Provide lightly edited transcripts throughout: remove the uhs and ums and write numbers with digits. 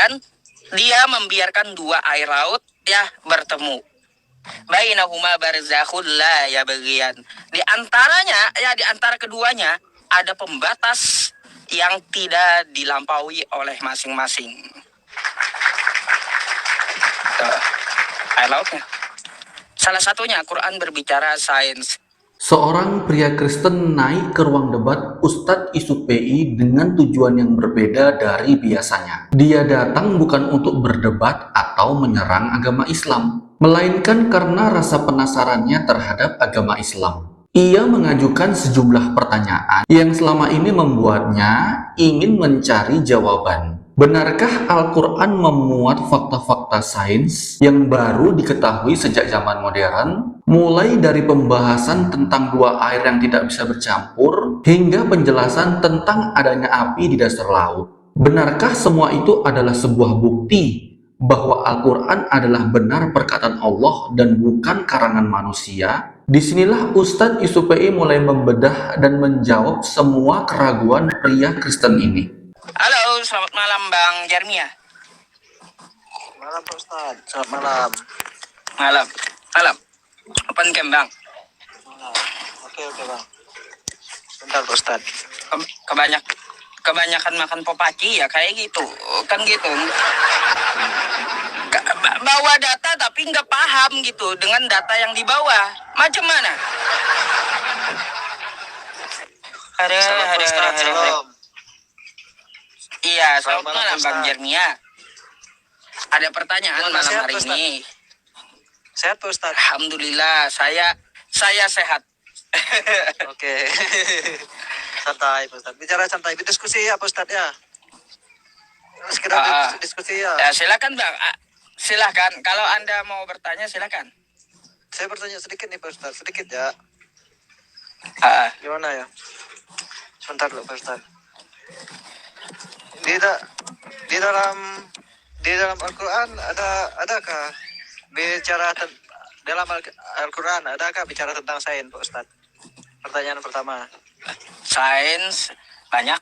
kan, dia membiarkan dua air laut ya bertemu. Bainahuma barzakhul la yabghiyan. Di antaranya ya, di antara keduanya ada pembatas yang tidak dilampaui oleh masing-masing. Tuh, air lautnya. Salah satunya Quran berbicara sains. Seorang pria Kristen naik ke ruang debat Ustadz isu PI dengan tujuan yang berbeda dari biasanya. Dia datang bukan untuk berdebat atau menyerang agama Islam, melainkan karena rasa penasarannya terhadap agama Islam. Ia mengajukan sejumlah pertanyaan yang selama ini membuatnya ingin mencari jawaban. Benarkah Al-Quran memuat fakta-fakta sains yang baru diketahui sejak zaman modern? Mulai dari pembahasan tentang dua air yang tidak bisa bercampur, hingga penjelasan tentang adanya api di dasar laut. Benarkah semua itu adalah sebuah bukti bahwa Al-Quran adalah benar perkataan Allah dan bukan karangan manusia? Disinilah Ustadz Isupi mulai membedah dan menjawab semua keraguan pria Kristen ini. Halo, selamat malam Bang Jermia. Malam Pak Ustadz, selamat malam. Malam. Open cam Bang. Oke Bang. Bentar Pak Ustadz. Kebanyakan makan popaci ya kayak gitu. Kan gitu. Bawa data tapi nggak paham gitu dengan data yang dibawa. Macam mana? Ada. Iya, selamat malam Bang Jermia. Ada pertanyaan malam hari ini. Sehat Pak Ustadz? Alhamdulillah, saya sehat. Oke. Santai Pak Ustadz. Bicara santai, diskusi ya Pak Ustadz ya. Sekedar diskusi ya. Ya silakan Bang. Silakan. Kalau Anda mau bertanya silakan. Saya bertanya sedikit nih Pak Ustadz, sedikit ya. Gimana ya? Sebentar dulu Pak Ustadz. Di dalam Al-Quran adakah bicara dalam Al-Quran adakah bicara tentang sains Pak Ustadz? Pertanyaan pertama. Sains banyak.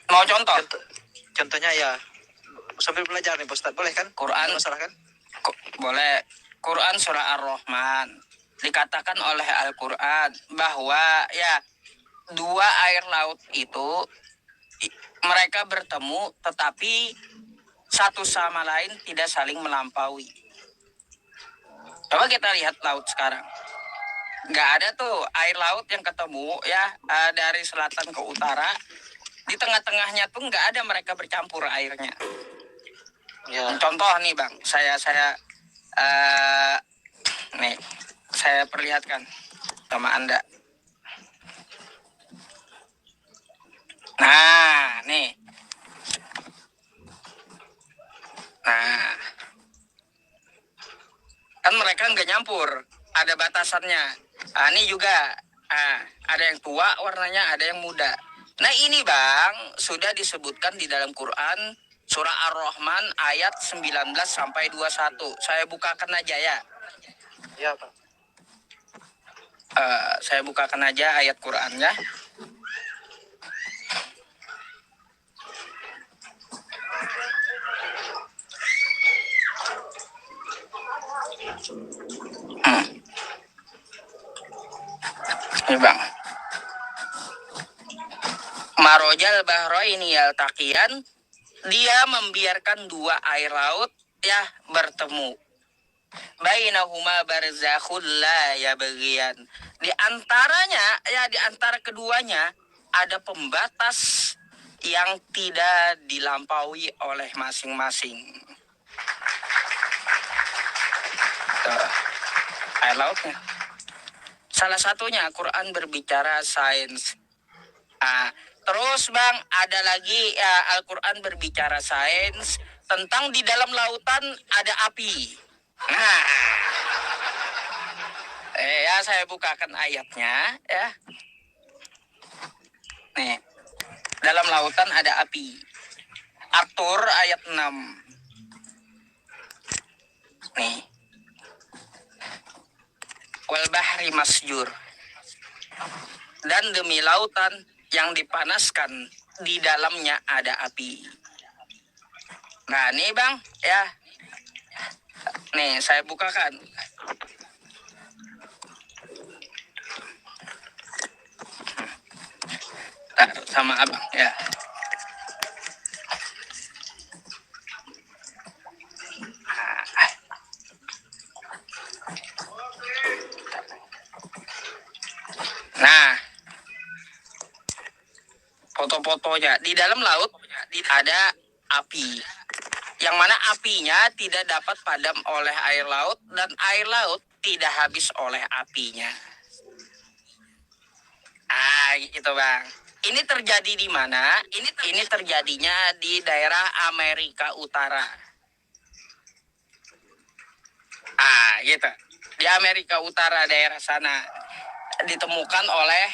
Mau contoh? Contohnya ya sambil belajar nih Pak Ustadz, boleh kan? Quran. Masalah kan? Boleh. Quran surah Ar-Rahman dikatakan oleh Al-Quran bahwa ya dua air laut itu mereka bertemu tetapi satu sama lain tidak saling melampaui. Coba kita lihat laut sekarang. Nggak ada tuh air laut yang ketemu ya dari selatan ke utara. Di tengah-tengahnya tuh nggak ada mereka bercampur airnya. Ya. Contoh nih Bang, saya perlihatkan sama Anda. Nah, nih. Nah, kan mereka nggak nyampur, ada batasannya. Ini juga, ada yang tua warnanya, ada yang muda. Nah ini Bang, sudah disebutkan di dalam Quran, surah Ar-Rahman ayat 19-21. Saya bukakan aja ya. Iya Pak. Saya bukakan aja ayat Qurannya. Ini Bang. Marojal bahroini yaltaqiyan, dia membiarkan dua air laut ya bertemu. Bainahuma barzakhul la yabghiyan. Di antaranya ya, di antara keduanya ada pembatas yang tidak dilampaui oleh masing-masing. Tuh, air lautnya. Salah satunya Quran berbicara sains. Terus Bang, ada lagi ya, Al-Quran berbicara sains tentang di dalam lautan ada api. Nah, ya saya bukakan ayatnya ya. Nih, dalam lautan ada api. At-Tur ayat 6. Nih. Wal bahri masjur. Dan demi lautan yang dipanaskan di dalamnya ada api. Nah, nih Bang, ya. Nih, saya bukakan. Taruh sama Abang, ya. Nah, foto-fotonya di dalam laut ada api. Yang mana apinya tidak dapat padam oleh air laut dan air laut tidak habis oleh apinya. Gitu Bang. Ini terjadi di mana? Ini terjadinya di daerah Amerika Utara. Gitu. Di Amerika Utara daerah sana ditemukan oleh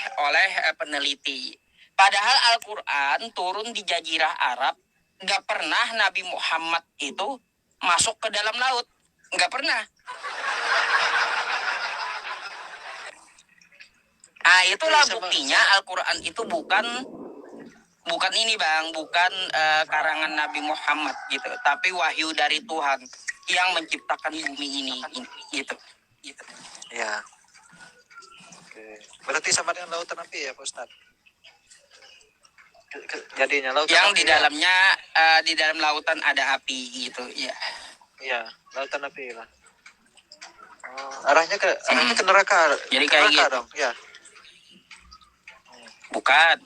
peneliti. Padahal Al-Quran turun di Jazirah Arab, nggak pernah Nabi Muhammad itu masuk ke dalam laut, nggak pernah. Itulah buktinya Al-Quran itu bukan ini Bang, bukan karangan Nabi Muhammad gitu, tapi wahyu dari Tuhan yang menciptakan bumi ini gitu. Ya. Oke. Berarti sama dengan lautan api ya Pak Ustadz? Jadinya lautan yang api di dalamnya di dalam lautan ada api gitu ya. Iya, lautan api lah. Arahnya ke neraka. Jadi kayak neraka gitu dong, ya. Bukan.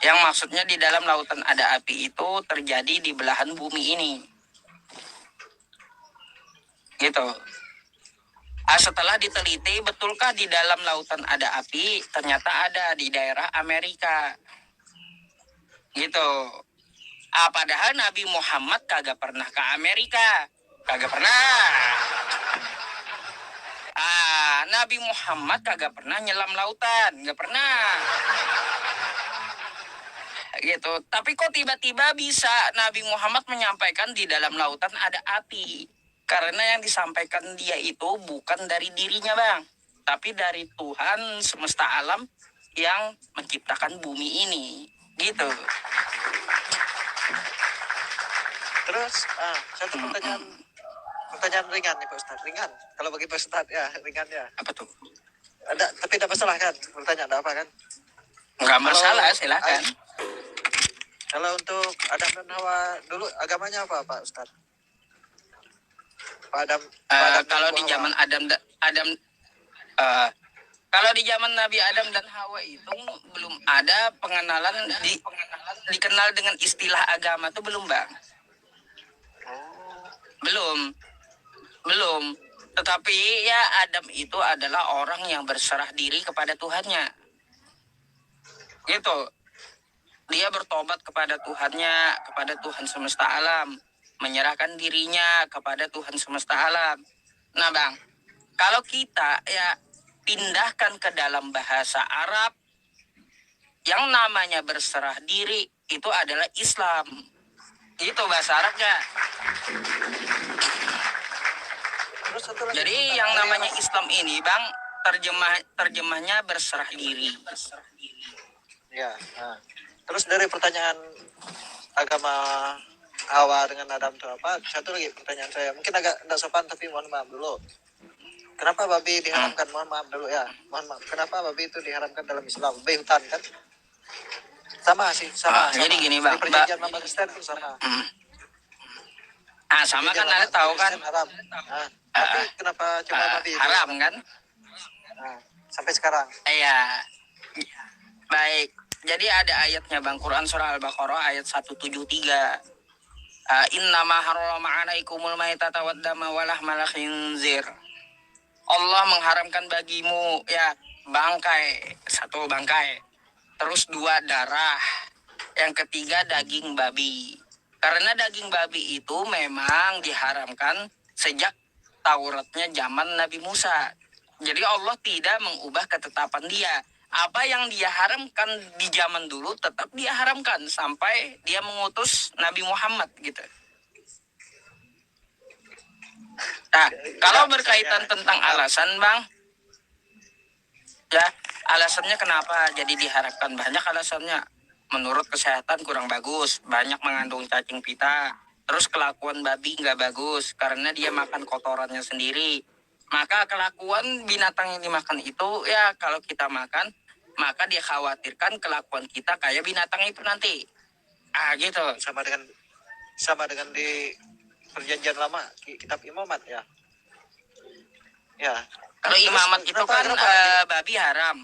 Yang maksudnya di dalam lautan ada api itu terjadi di belahan bumi ini. Gitu. Setelah diteliti, betulkah di dalam lautan ada api? Ternyata ada di daerah Amerika. Gitu. Padahal Nabi Muhammad kagak pernah ke Amerika. Kagak pernah. Nabi Muhammad kagak pernah nyelam lautan. Nggak pernah. Gitu. Tapi kok tiba-tiba bisa Nabi Muhammad menyampaikan di dalam lautan ada api? Karena yang disampaikan dia itu bukan dari dirinya Bang, tapi dari Tuhan semesta alam yang menciptakan bumi ini. Gitu. Terus, satu pertanyaan ringan nih Pak Ustadz. Ringan, kalau bagi Pak Ustadz ya, ringan ya. Apa tuh? Ada, tapi tidak masalah kan? Pertanyaan ada apa kan? Nggak masalah, silakan. Kalau untuk Adam dan Hawa dulu agamanya apa Pak Ustadz? Pak Adam, kalau di zaman kalau di zaman Nabi Adam dan Hawa itu belum ada pengenalan dikenal dengan istilah agama itu belum Bang. Belum. Tetapi ya Adam itu adalah orang yang berserah diri kepada Tuhannya. Gitu. Dia bertobat kepada Tuhannya, kepada Tuhan semesta alam, menyerahkan dirinya kepada Tuhan semesta alam. Nah Bang, kalau kita ya pindahkan ke dalam bahasa Arab, yang namanya berserah diri itu adalah Islam. Itu bahasa Arabnya. Jadi yang namanya Islam ini Bang, terjemahnya berserah diri. Ya. Terus dari pertanyaan agama Hawa dengan Adam itu apa? Satu lagi pertanyaan saya, mungkin agak tidak sopan tapi mohon maaf dulu. Kenapa babi diharamkan? Mohon maaf dulu ya. Mohon maaf. Kenapa babi itu diharamkan dalam Islam? Babi hutan kan? Sama sih, sama. Jadi gini Bang. Di perjanjian Lama Kristen itu sama. Sama kan Anda tahu kan? Haram. Tapi kenapa cuma babi? Haram kan? Sampai sekarang. Iya. Baik. Jadi ada ayatnya Bang, Quran surah Al-Baqarah ayat 173. Innama harrama 'alaikumul maitata wad dama wa lahmal khinzir. Allah mengharamkan bagimu ya bangkai, satu bangkai. Terus 2 darah. Yang ketiga daging babi. Karena daging babi itu memang diharamkan sejak Tauratnya zaman Nabi Musa. Jadi Allah tidak mengubah ketetapan dia. Apa yang dia haramkan di zaman dulu tetap dia haramkan sampai dia mengutus Nabi Muhammad gitu. Nah, kalau berkaitan tentang alasan Bang, ya alasannya kenapa jadi diharapkan banyak alasannya. menurut kesehatan kurang bagus, banyak mengandung cacing pita. Terus kelakuan babi nggak bagus karena dia makan kotorannya sendiri. Maka kelakuan binatang yang dimakan itu ya kalau kita makan, maka dia khawatirkan kelakuan kita kayak binatang itu nanti. Gitu. Sama dengan di perjanjian lama kitab imamat ya. Ya. Kalau Terus imamat itu kenapa- kan kenapa babi haram.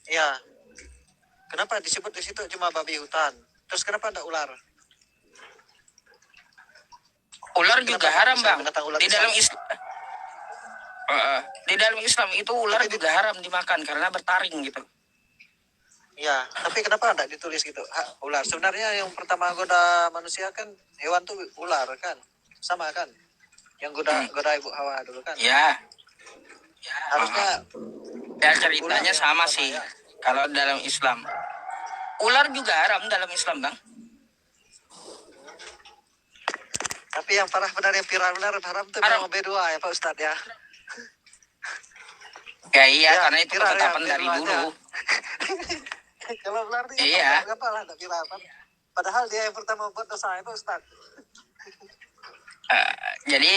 ya. Kenapa disebut di situ cuma babi hutan? Terus kenapa ada ular? Ular juga Kenapa haram, bisa Bang. binatang ular Di bisa? dalam Islam di dalam Islam itu ular Tapi juga haram dimakan karena bertaring gitu. Ya, tapi kenapa enggak ditulis gitu? Ular. Sebenarnya yang pertama goda manusia kan hewan tuh ular kan? Sama kan? Yang goda Ibu Hawa dulu kan? Ya, Harusnya ya ceritanya ular yang sama pertama, sih. ya. Kalau dalam Islam, ular juga haram dalam Islam, Bang. Tapi yang parah benar yang viral benar haram tuh Haram. memang B2 ya Pak Ustadz ya. Ya iya, Ya, karena itu viral ya, ketetapan dari viral dulu. aja. Kalau ular nih Iya. apa lah enggak viral kan? Padahal dia yang pertama buat dosa itu Ustadz. Jadi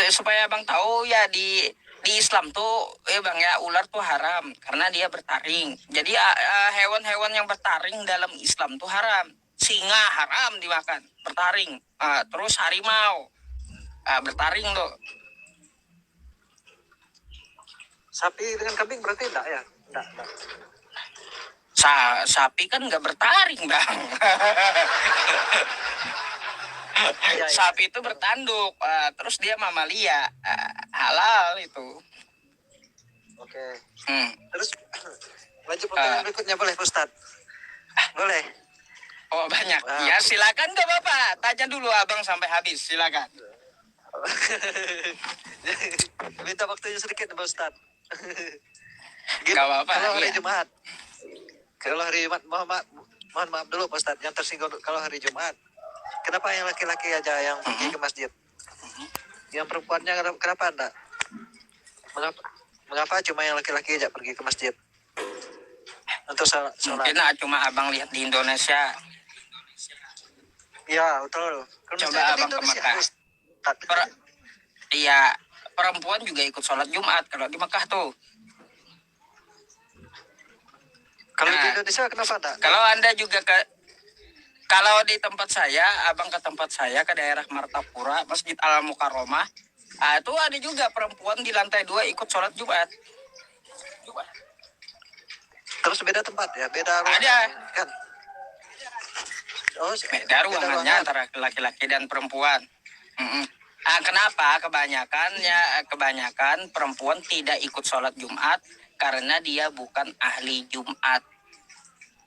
supaya Bang tahu ya di Islam tuh ya Bang ya ular tuh haram karena dia bertaring. Jadi hewan-hewan yang bertaring dalam Islam tuh haram. Singa haram dimakan, bertaring. Terus harimau bertaring tuh. Sapi dengan kambing berarti enggak ya? Enggak. Sapi kan nggak bertaring Bang. Ya. Sapi itu bertanduk, terus dia mamalia, halal itu. Oke. Terus Lanjut pertanyaan berikutnya boleh Pak Ustadz? Boleh. oh banyak. Ya silakan nggak apa-apa. Tanya dulu abang sampai habis, silakan. Minta waktunya sedikit Pak Ustadz. Nggak apa-apa. Kalau hari Iya. Jumat, mohon maaf dulu Pak Ustadz yang tersinggung. Kalau hari Jumat, kenapa yang laki-laki aja yang pergi ke masjid? Yang perempuannya kenapa enggak? Mengapa cuma yang laki-laki aja pergi ke masjid untuk sholat? Mungkin cuma abang lihat di Indonesia. Iya betul. Kalau Coba misalnya di abang ke Indonesia, Mekah. Ustadz. Iya, perempuan juga ikut sholat Jumat kalau di Mekah tuh. Kalau di Nah, Indonesia kenapa enggak? Kalau di tempat saya, abang ke tempat saya ke daerah Martapura, Masjid Al Mukarromah, itu ada juga perempuan di lantai 2 ikut sholat Jumat. Terus beda tempat ya, beda ruangan Ada. kan? Oh, Beda ruangannya antara laki-laki dan perempuan. Kenapa? Kebanyakan perempuan tidak ikut sholat Jumat karena dia bukan ahli Jumat.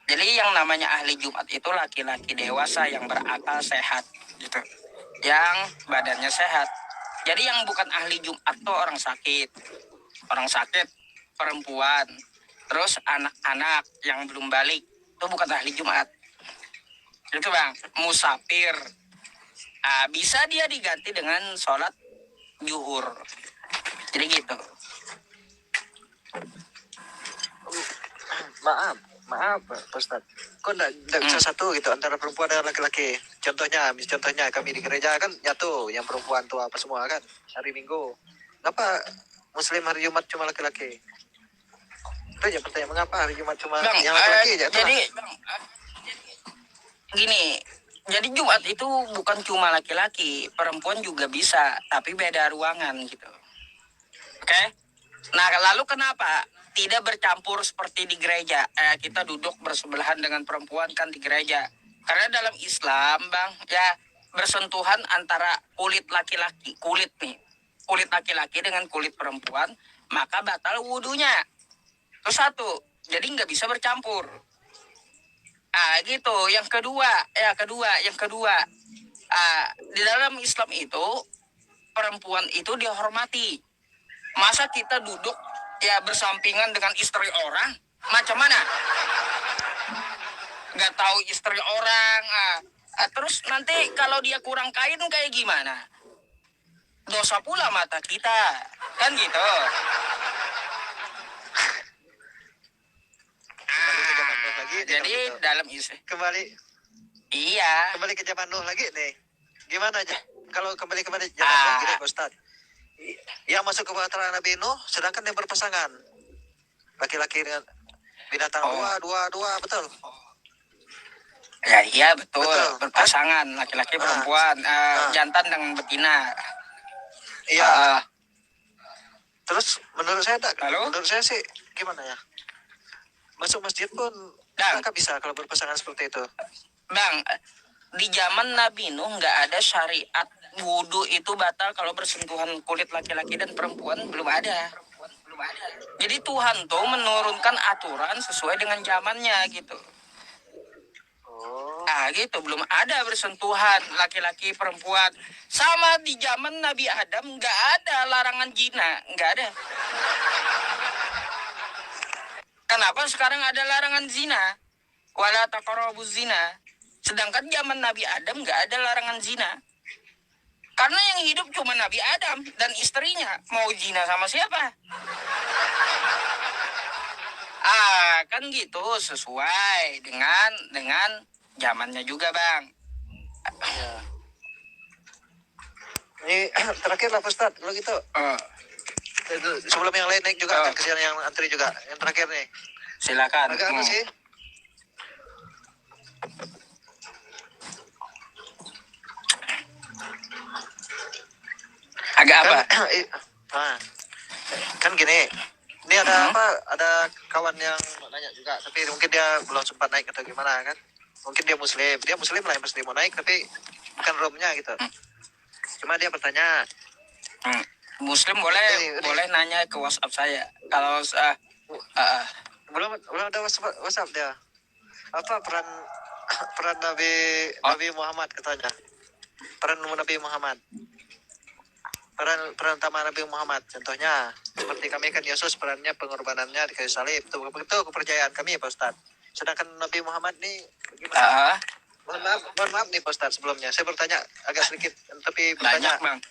Jadi yang namanya ahli Jumat itu laki-laki dewasa yang berakal sehat, gitu. Yang badannya sehat. Jadi yang bukan ahli Jumat tuh orang sakit, perempuan, terus anak-anak yang belum balik itu bukan ahli Jumat. Itu Bang, musafir. Bisa dia diganti dengan sholat zuhur. Jadi gitu. Maaf Pak Ustadz. Kok enggak bisa satu gitu antara perempuan dan laki-laki? Contohnya kami di gereja kan nyatu, yang perempuan tua apa semua kan hari Minggu. Kenapa Muslim hari Jumat cuma laki-laki? Itu aja pertanyaan, mengapa hari Jumat cuma Bang, yang laki-laki aja? jadi Bang, gini, jadi Jumat itu bukan cuma laki-laki, perempuan juga bisa, tapi beda ruangan gitu. Oke? Nah, lalu kenapa tidak bercampur seperti di gereja? Kita duduk bersebelahan dengan perempuan kan di gereja. Karena dalam Islam, Bang, ya bersentuhan antara kulit laki-laki dengan kulit perempuan, maka batal wudunya. Itu satu, jadi nggak bisa bercampur. Gitu. Yang kedua, di dalam Islam itu perempuan itu dihormati. Masa kita duduk ya bersampingan dengan istri orang, macam mana? Nggak tahu istri orang. Terus nanti kalau dia kurang kain kayak gimana? Dosa pula mata kita, kan gitu. Kembali ke zaman lagi lagi nih, jadi kalau gitu. dalam isu Kembali iya ke zaman Nuh lagi nih. Gimana aja kalau kembali zaman Nuh gini Pak Ustadz. Yang masuk ke bahtera Nabi Nuh sedangkan yang berpasangan. Laki-laki dengan binatang dua, betul. ya iya betul, Betul, kan? berpasangan laki-laki perempuan, jantan dengan betina. Iya. Ah, Terus menurut saya Lalu? menurut saya sih gimana ya? Masuk masjid pun Bang. nggak bisa kalau berpasangan seperti itu. Bang, di zaman Nabi Nuh nggak ada syariat wudhu itu batal kalau bersentuhan kulit laki-laki dan perempuan, belum ada. Jadi Tuhan tuh menurunkan aturan sesuai dengan zamannya gitu. Oh. Gitu, belum ada bersentuhan laki-laki perempuan. Sama di zaman Nabi Adam nggak ada larangan zina, nggak ada. Kenapa sekarang ada larangan zina? Wala taqrabuz zina. Sedangkan zaman Nabi Adam nggak ada larangan zina. Karena yang hidup cuma Nabi Adam dan istrinya. Mau zina sama siapa? Kan gitu, sesuai dengan zamannya juga, Bang. Ya. Ini terakhir lah Pak Ustadz, kalau gitu. Sebelum yang lain naik juga, kan kesian yang antri juga. Yang terakhir nih. Silakan. Agak apa sih? Agak apa? Kan gini. Ini ada apa? Ada kawan yang nanya juga, tapi mungkin dia belum sempat naik atau gimana kan? Mungkin dia Muslim lah yang pasti mau naik, tapi bukan roomnya gitu. Cuma dia bertanya. Muslim boleh nanya ke WhatsApp saya. Kalau belum ada WhatsApp dia. Apa peran Nabi Muhammad katanya? Peran Nabi Muhammad. Peran utama Nabi Muhammad. Contohnya seperti kami kan Yesus perannya pengorbanannya di kayu salib. Itu kepercayaan kami Pak Ustadz. Sedangkan Nabi Muhammad nih gimana? Mohon maaf nih Pak Ustadz sebelumnya. Saya bertanya agak sedikit tapi bertanya. Banyak, Bang.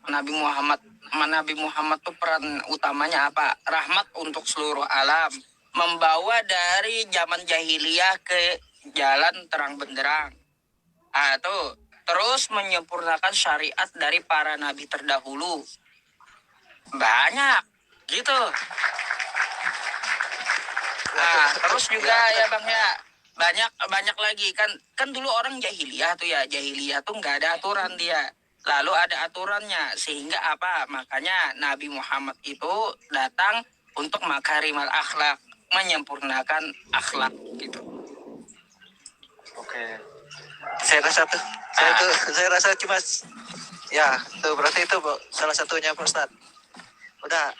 Nabi Muhammad tuh peran utamanya apa? Rahmat untuk seluruh alam. Membawa dari zaman jahiliyah ke jalan terang benderang. Tuh. Terus menyempurnakan syariat dari para nabi terdahulu. Banyak. Gitu. Terus juga ya Bang ya. Banyak lagi kan dulu orang jahiliyah tuh ya. Jahiliyah tuh nggak ada aturan dia. Lalu ada aturannya, sehingga apa? Makanya Nabi Muhammad itu datang untuk makarimal akhlak, menyempurnakan akhlak gitu. Oke. Saya rasa cuma ya, tuh berarti itu salah satunya Pak Ustadz. Udah.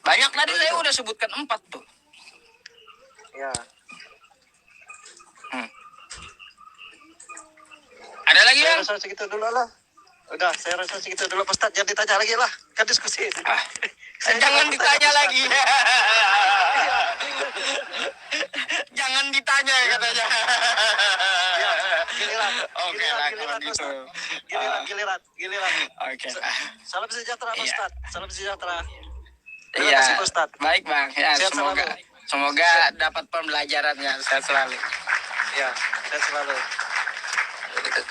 Banyak tadi saya udah sebutkan 4 tuh. Ya. Ada lagi Saya Bang? rasa segitu dulu lah. Udah, saya rasa segitu dulu Pak Ustadz. Jangan ditanya lagi lah. Kan diskusi. Jangan ditanya lagi. Jangan ditanya katanya. Ya, giliran. Oke lah kalau gitu. Giliran. Oke. Salam sejahtera Pak Ustadz. Salam sejahtera. Iya. Terima kasih Pak Ustadz. Baik Bang. Ya, Sehat semoga dapat pembelajarannya. Sehat selalu. Ya, sehat selalu.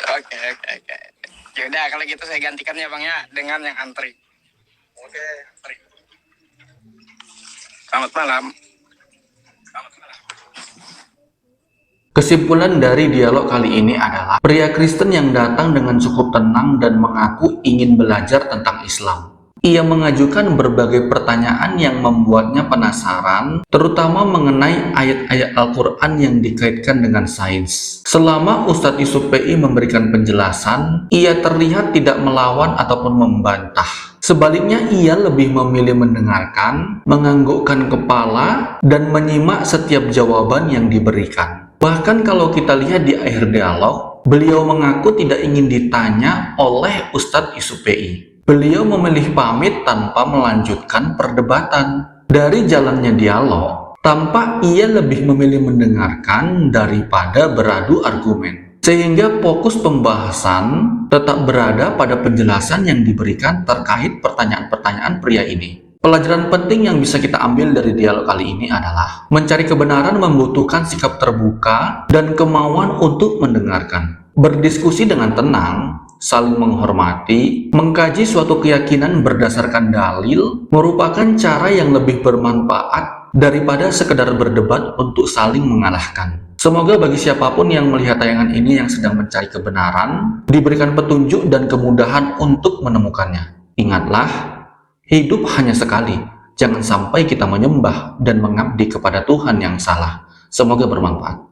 Oke. Yaudah kalau gitu saya gantikan ya Bang ya dengan yang antri. Oke. Selamat malam. Kesimpulan dari dialog kali ini adalah pria Kristen yang datang dengan cukup tenang dan mengaku ingin belajar tentang Islam. Ia mengajukan berbagai pertanyaan yang membuatnya penasaran, terutama mengenai ayat-ayat Al-Quran yang dikaitkan dengan sains. Selama Ustadz Yusuf PI memberikan penjelasan, ia terlihat tidak melawan ataupun membantah. Sebaliknya, ia lebih memilih mendengarkan, menganggukkan kepala, dan menyimak setiap jawaban yang diberikan. Bahkan kalau kita lihat di akhir dialog, beliau mengaku tidak ingin ditanya oleh Ustadz Yusuf PI. Beliau memilih pamit tanpa melanjutkan perdebatan. Dari jalannya dialog, tampak ia lebih memilih mendengarkan daripada beradu argumen. Sehingga fokus pembahasan tetap berada pada penjelasan yang diberikan terkait pertanyaan-pertanyaan pria ini. Pelajaran penting yang bisa kita ambil dari dialog kali ini adalah mencari kebenaran membutuhkan sikap terbuka dan kemauan untuk mendengarkan. Berdiskusi dengan tenang, saling menghormati, mengkaji suatu keyakinan berdasarkan dalil merupakan cara yang lebih bermanfaat daripada sekedar berdebat untuk saling mengalahkan. Semoga bagi siapapun yang melihat tayangan ini yang sedang mencari kebenaran, diberikan petunjuk dan kemudahan untuk menemukannya. Ingatlah, hidup hanya sekali. Jangan sampai kita menyembah dan mengabdi kepada Tuhan yang salah. Semoga bermanfaat.